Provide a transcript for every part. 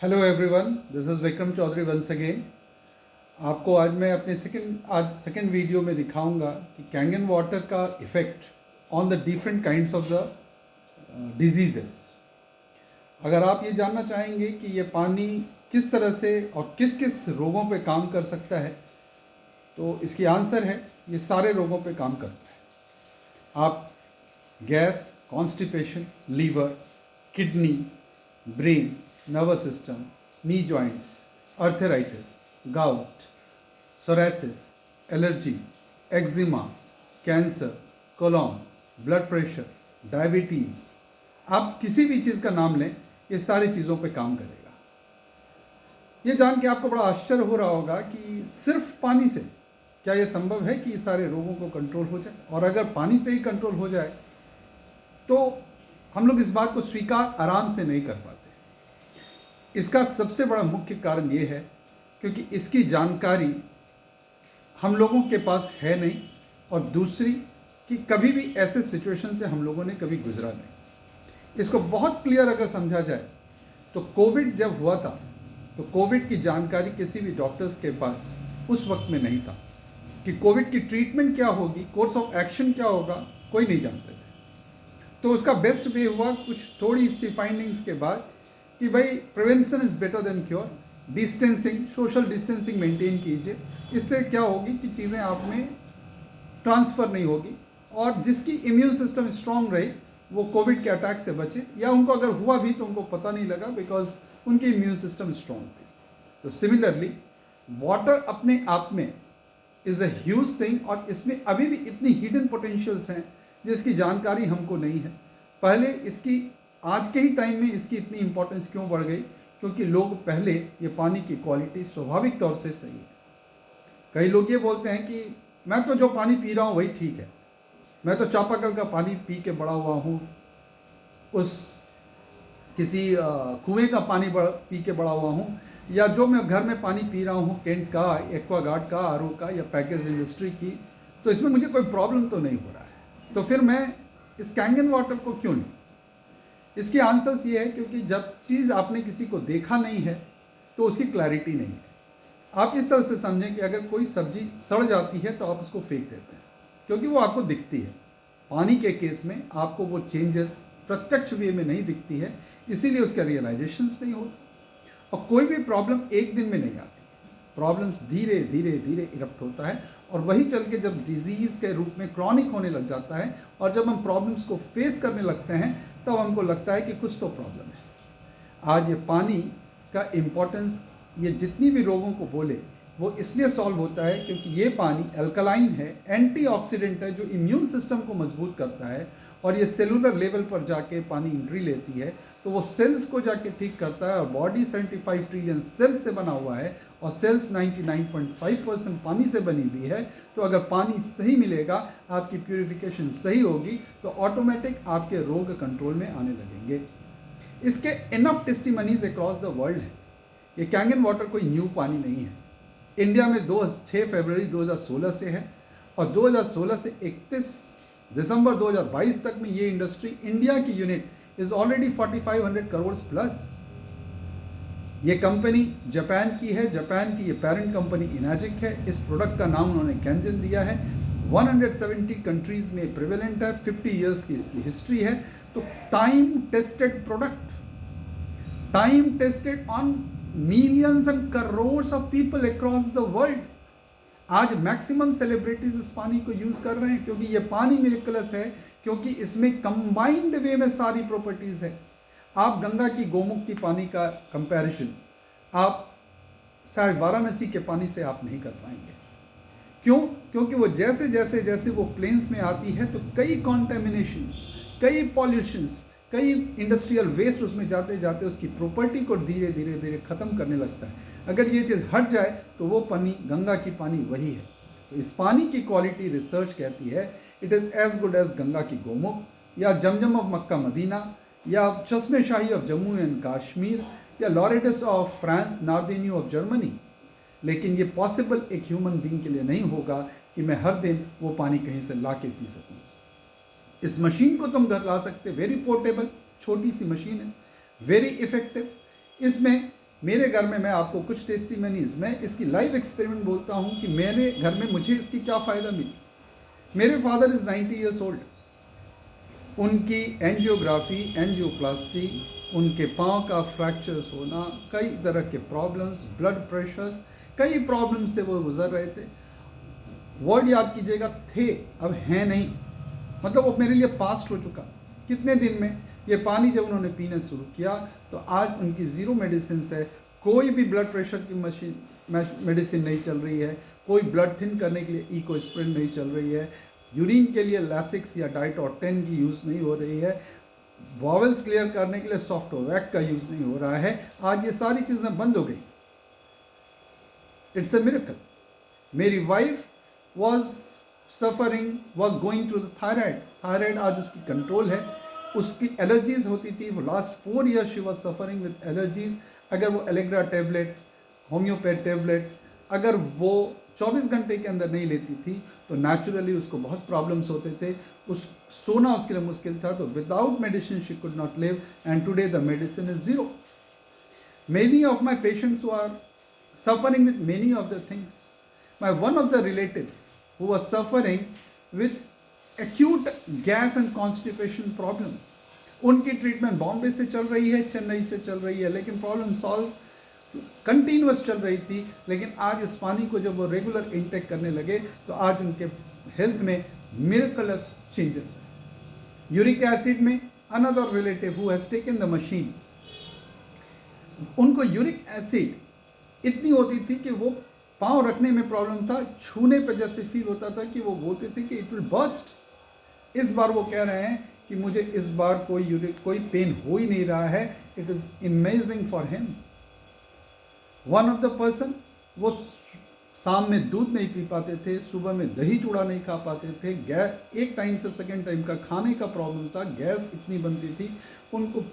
Hello everyone, this is Vikram Chaudhary once again. आपको आज मैं अपने सेकंड वीडियो में दिखाऊंगा कि कैंगन वाटर का effect on the different kinds of the diseases. अगर आप ये जानना चाहेंगे कि ये पानी किस तरह से और किस किस रोगों पे काम कर सकता है, तो इसकी आंसर है ये सारे रोगों पे काम करता है। आप gas, constipation, liver, kidney, brain, nervous system, knee joints, arthritis, gout, psoriasis, allergy, eczema, cancer, colon, blood pressure, diabetes, आप किसी भी चीज़ का नाम लें, ये सारी चीज़ों पे काम करेगा। ये जान के आपको बड़ा आश्चर्य हो रहा होगा कि सिर्फ पानी से क्या ये संभव है कि सारे रोगों को कंट्रोल हो जाए, और अगर पानी से ही कंट्रोल हो जाए तो हम लोग इस बात को स्वीकार आराम से नहीं कर पाते। इसका सबसे बड़ा मुख्य कारण ये है क्योंकि इसकी जानकारी हम लोगों के पास है नहीं, और दूसरी कि कभी भी ऐसे सिचुएशन से हम लोगों ने कभी गुजरा नहीं। इसको बहुत क्लियर अगर समझा जाए तो कोविड जब हुआ था तो कोविड की जानकारी किसी भी डॉक्टर्स के पास उस वक्त में नहीं था कि कोविड की ट्रीटमेंट क्या होगी, कोर्स ऑफ एक्शन क्या होगा, कोई नहीं जानते थे। तो उसका बेस्ट वे हुआ कुछ थोड़ी सी फाइंडिंग्स के बाद कि भाई prevention is better than cure, distancing, social distancing maintain कीजिए। इससे क्या होगी कि चीज़ें आप में ट्रांसफ़र नहीं होगी, और जिसकी इम्यून सिस्टम स्ट्रांग रहे वो कोविड के अटैक से बचे, या उनको अगर हुआ भी तो उनको पता नहीं लगा बिकॉज उनकी इम्यून सिस्टम स्ट्रांग थी। तो सिमिलरली वाटर अपने आप में इज़ अ ह्यूज थिंग, और इसमें अभी भी इतनी हिडन पोटेंशियल्स हैं जिसकी जानकारी हमको नहीं है। पहले इसकी आज के ही टाइम में इसकी इतनी इंपॉर्टेंस क्यों बढ़ गई? क्योंकि लोग पहले ये पानी की क्वालिटी स्वाभाविक तौर से सही है। कई लोग ये बोलते हैं कि मैं तो जो पानी पी रहा हूँ वही ठीक है, मैं तो चापाकल का पानी पी के बड़ा हुआ हूँ, उस किसी कुएं का पानी पी के बड़ा हुआ हूँ, या जो मैं घर में पानी पी रहा हूँ केंट का, एक्वागार्ड का, आरओ का या पैकेज इंडस्ट्री की, तो इसमें मुझे कोई प्रॉब्लम तो नहीं हो रहा है, तो फिर मैं इस कैंगन वाटर को क्यों लूँ? इसकी आंसर्स ये है क्योंकि जब चीज़ आपने किसी को देखा नहीं है तो उसकी क्लैरिटी नहीं है। आप इस तरह से समझें कि अगर कोई सब्जी सड़ जाती है तो आप उसको फेंक देते हैं क्योंकि वो आपको दिखती है। पानी के केस में आपको वो चेंजेस प्रत्यक्ष वे में नहीं दिखती है, इसीलिए उसका रियलाइजेशंस नहीं होता। और कोई भी प्रॉब्लम एक दिन में नहीं आती, प्रॉब्लम्स धीरे धीरे धीरे इरप्ट होता है, और वही चल के जब डिजीज़ के रूप में क्रॉनिक होने लग जाता है, और जब हम प्रॉब्लम्स को फेस करने लगते हैं तब हमको लगता है कि कुछ तो प्रॉब्लम है। आज ये पानी का इम्पोर्टेंस, ये जितनी भी रोगों को बोले वो इसलिए सॉल्व होता है क्योंकि ये पानी अल्कलाइन है, एंटीऑक्सीडेंट है, जो इम्यून सिस्टम को मजबूत करता है, और ये सेलुलर लेवल पर जाके पानी एंट्री लेती है तो वो सेल्स को जाके ठीक करता है। और बॉडी 75 ट्रिलियन सेल्स से बना हुआ है, और सेल्स 99.5% पानी से बनी हुई है। तो अगर पानी सही मिलेगा, आपकी प्यूरिफिकेशन सही होगी, तो ऑटोमेटिक आपके रोग कंट्रोल में आने लगेंगे। इसके enough testimonies across the world है। ये कैंगन वाटर कोई न्यू पानी नहीं है। इंडिया में 6 फरवरी 2016 से है, और 2016 से 31 दिसंबर 2022 तक में ये इंडस्ट्री, इंडिया की unit is already 4500 crore plus. ये कंपनी जापान की है, जापान की ये पेरेंट कंपनी इनाजिक है। इस प्रोडक्ट का नाम उन्होंने कैंजन दिया है। 170 कंट्रीज में प्रिवेलेंट है, 50 इयर्स की इसकी हिस्ट्री है। तो time tested product, time tested on millions and crores of people across the world. आज मैक्सिमम सेलिब्रिटीज इस पानी को यूज कर रहे हैं क्योंकि ये पानी मिरेकलस है, क्योंकि इसमें कंबाइंड वे में सारी प्रॉपर्टीज है। आप गंगा की गोमुख की पानी का कंपैरिजन आप शायद वाराणसी के पानी से आप नहीं कर पाएंगे। क्यों? क्योंकि वो जैसे जैसे जैसे वो प्लेन्स में आती है तो कई कॉन्टेमिनेशंस, कई पॉल्यूशंस, कई इंडस्ट्रियल वेस्ट उसमें जाते जाते उसकी प्रॉपर्टी को धीरे धीरे धीरे ख़त्म करने लगता है। अगर ये चीज़ हट जाए तो वो पानी, गंगा की पानी वही है। तो इस पानी की क्वालिटी रिसर्च कहती है it is as good as Ganga की गोमुख, या जमजम ऑफ मक्का मदीना, या चश्मे शाही ऑफ जम्मू एंड कश्मीर, या Lourdes of France, Nordenau of Germany. लेकिन ये पॉसिबल एक ह्यूमन बीइंग के लिए नहीं होगा कि मैं हर दिन वो पानी कहीं से ला के पी सकूँ। इस मशीन को तुम घर ला सकते, वेरी पोर्टेबल, छोटी सी मशीन है, वेरी इफेक्टिव। इसमें मेरे घर में मैं आपको कुछ टेस्टिमनीज, मैं इसकी लाइव एक्सपेरिमेंट बोलता हूँ कि मेरे घर में मुझे इसकी क्या फ़ायदा मिली। मेरे फादर इज़ 90 ईयर्स ओल्ड, उनकी एंजियोग्राफी, एंजियोप्लास्टी, उनके पाँव का फ्रैक्चर्स होना, कई तरह के प्रॉब्लम्स, ब्लड प्रेशर्स, कई प्रॉब्लम्स से वो गुजर रहे थे। वर्ड याद कीजिएगा, थे, अब हैं नहीं, मतलब वो मेरे लिए पास्ट हो चुका। कितने दिन में ये पानी जब उन्होंने पीना शुरू किया तो आज उनकी ज़ीरो मेडिसिन है, कोई भी ब्लड प्रेशर की मेडिसिन नहीं चल रही है, कोई ब्लड थिन करने के लिए इकोस्प्रिन नहीं चल रही है, यूरिन के लिए लैसिक्स या डाइटोटेन की यूज़ नहीं हो रही है, वॉवेल्स क्लियर करने के लिए सॉफ्टोवैक का यूज़ नहीं हो रहा है। आज ये सारी चीज़ें बंद हो गई। It's a miracle. मेरी wife was suffering, was going through the thyroid आज उसकी कंट्रोल है। उसकी एलर्जीज होती थी, वो last 4 years she was suffering with allergies. अगर वो एलेग्रा टेबलेट्स, होम्योपैथ टेबलेट्स अगर वो 24 घंटे के अंदर नहीं लेती थी तो नेचुरली उसको बहुत प्रॉब्लम्स होते थे, उस सोना उसके लिए मुश्किल था। तो without medicine she could not live, and today the medicine is zero. Many of my patients who are suffering with many of the things. One of the relative who was suffering with acute gas and constipation problem. उनकी treatment Bombay से चल रही है, चेन्नई से चल रही है, लेकिन प्रॉब्लम सॉल्व कंटिन्यूस चल रही थी। लेकिन आज इस पानी को जब वो रेगुलर इंटेक करने लगे तो आज उनके हेल्थ में मिरेकलस चेंजेस है। यूरिक एसिड में another relative who has taken the machine, उनको यूरिक एसिड इतनी होती थी कि वो पाँव रखने में प्रॉब्लम था, छूने पर जैसे फील होता था कि वो बोलते थे कि इट विल बर्स्ट। इस बार वो कह रहे हैं कि मुझे इस बार कोई पेन हो ही नहीं रहा है। It is amazing for him. One of the person, वो शाम में दूध नहीं पी पाते थे, सुबह में दही चूड़ा नहीं खा पाते थे, गैस एक टाइम से सेकेंड टाइम का खाने का प्रॉब्लम था, गैस इतनी बनती थी, उनको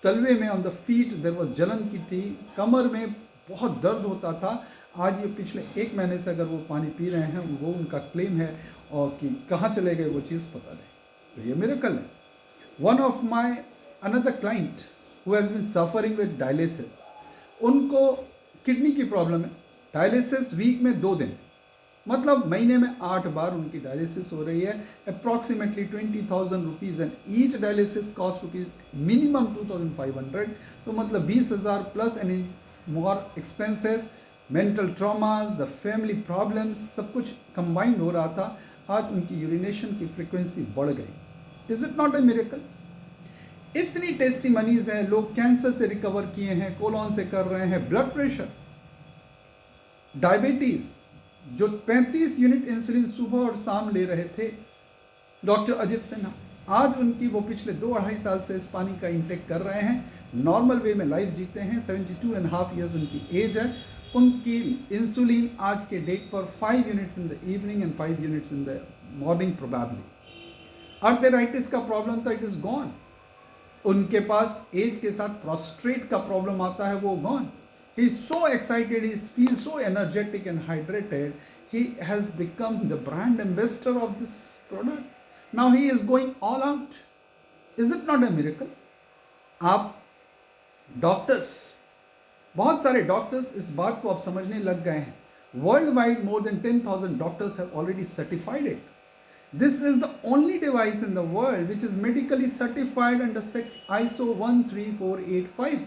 तलवे में on the feet there was जलन की थी, कमर में बहुत दर्द होता था। आज ये पिछले 1 महीने से अगर वो पानी पी रहे हैं, वो उनका क्लेम है, और कि कहाँ चले गए वो चीज़ पता नहीं। तो ये मिरेकल है। One of my another client who has been suffering with dialysis, उनको किडनी की प्रॉब्लम है। डायलिसिस वीक में 2 दिन, मतलब महीने में 8 बार उनकी डायलिसिस हो रही है। Approximately 20,000 rupees and each dialysis cost rupees minimum 2,500, तो मतलब 20,000 plus any more expenses, mental traumas, the family problems, सब कुछ कंबाइंड हो रहा था। आज उनकी यूरिनेशन की फ्रिक्वेंसी बढ़ गई। Is it not a miracle? इतनी टेस्टिमनीज हैं, लोग कैंसर से रिकवर किए हैं, कोलोन से कर रहे हैं, ब्लड प्रेशर, डायबिटीज, जो 35 यूनिट इंसुलिन सुबह और शाम ले रहे थे डॉक्टर अजित सिन्हा, आज उनकी वो पिछले 2-2.5 साल से इस पानी का इंटेक कर रहे हैं, नॉर्मल वे में लाइफ जीते हैं। 72.5 ईयर्स उनकी एज है। उनकी इंसुलिन आज के डेट पर 5 units in the evening and 5 units in the morning probably. Arthritis का प्रॉब्लम था, इट इज़ गॉन। उनके पास एज के साथ प्रोस्ट्रेट का प्रॉब्लम आता है, वो gone. He is so excited, he feels so energetic and hydrated. He has become the brand ambassador of this product. Now he is going all out. Is it not a miracle? आप doctors, बहुत सारे doctors इस बात को अब समझने लग गए हैं। World wide more than 10,000 doctors have already certified it. This is the only device in the world which is medically certified under ISO 13485.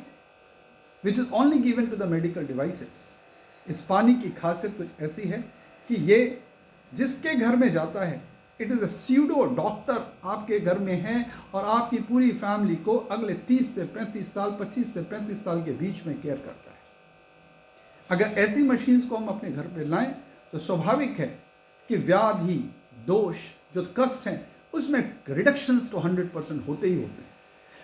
Which is only given to the medical devices. इस पानी की खासियत कुछ ऐसी है कि ये जिसके घर में जाता है, it is a pseudo doctor आपके घर में है और आपकी पूरी फैमिली को अगले 30 से 35 साल, 25 से 35 साल के बीच में केयर करता है। अगर ऐसी मशीन्स को हम अपने घर पे लाएं तो स्वाभाविक है कि व्याधि, दोष, जो कष्ट हैं, उसमें रिडक्शंस तो 100% होते ही होते हैं।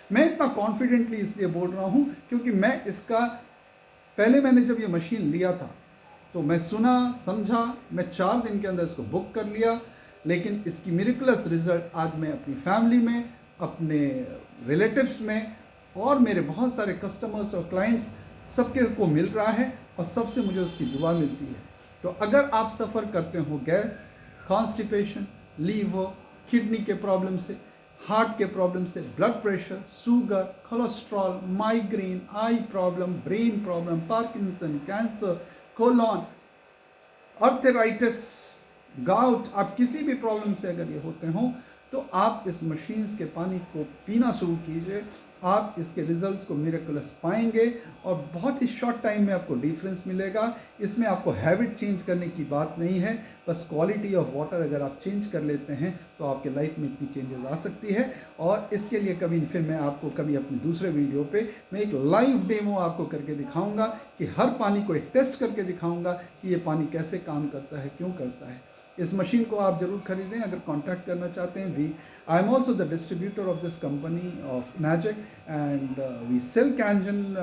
मैं इतना कॉन्फिडेंटली इसलिए बोल रहा हूँ क्योंकि मैं इसका पहले मैंने जब ये मशीन लिया था तो मैं सुना, समझा, मैं 4 दिन के अंदर इसको बुक कर लिया। लेकिन इसकी मिरेकलस रिजल्ट आज मैं अपनी फैमिली में, अपने रिलेटिव्स में और मेरे बहुत सारे कस्टमर्स और क्लाइंट्स सबके को मिल रहा है और सबसे मुझे उसकी दुआ मिलती है। तो अगर आप सफ़र करते हो गैस, कॉन्स्टिपेशन, लीवर, किडनी के प्रॉब्लम से, हार्ट के प्रॉब्लम से, blood pressure, sugar, cholesterol, migraine, eye problem, brain problem, Parkinson, cancer, colon, arthritis, gout, आप किसी भी प्रॉब्लम से अगर ये होते हो तो आप इस मशीन्स के पानी को पीना शुरू कीजिए। आप इसके रिजल्ट्स को मिरेकुलस पाएंगे और बहुत ही शॉर्ट टाइम में आपको डिफरेंस मिलेगा। इसमें आपको हैबिट चेंज करने की बात नहीं है, बस क्वालिटी ऑफ वाटर अगर आप चेंज कर लेते हैं तो आपके लाइफ में इतनी चेंजेस आ सकती है। और इसके लिए फिर मैं आपको कभी अपने दूसरे वीडियो पे मैं एक लाइव डेमो आपको करके दिखाऊंगा कि हर पानी को एक टेस्ट करके दिखाऊंगा कि ये पानी कैसे काम करता है, क्यों करता है। इस मशीन को आप ज़रूर खरीदें अगर कांटेक्ट करना चाहते हैं। We I am also the distributor of this company of Enagic and we sell Kangen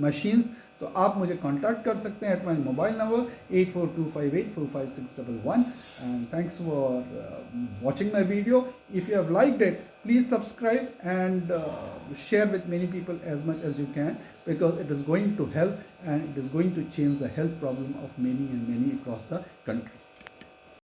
machines. तो आप मुझे कांटेक्ट कर सकते हैं at my mobile number 8425845611। And thanks for watching my video. If you have liked it, please subscribe and share with many people as much as you can, because it is going to help and it is going to change the health problem of many and many across the country.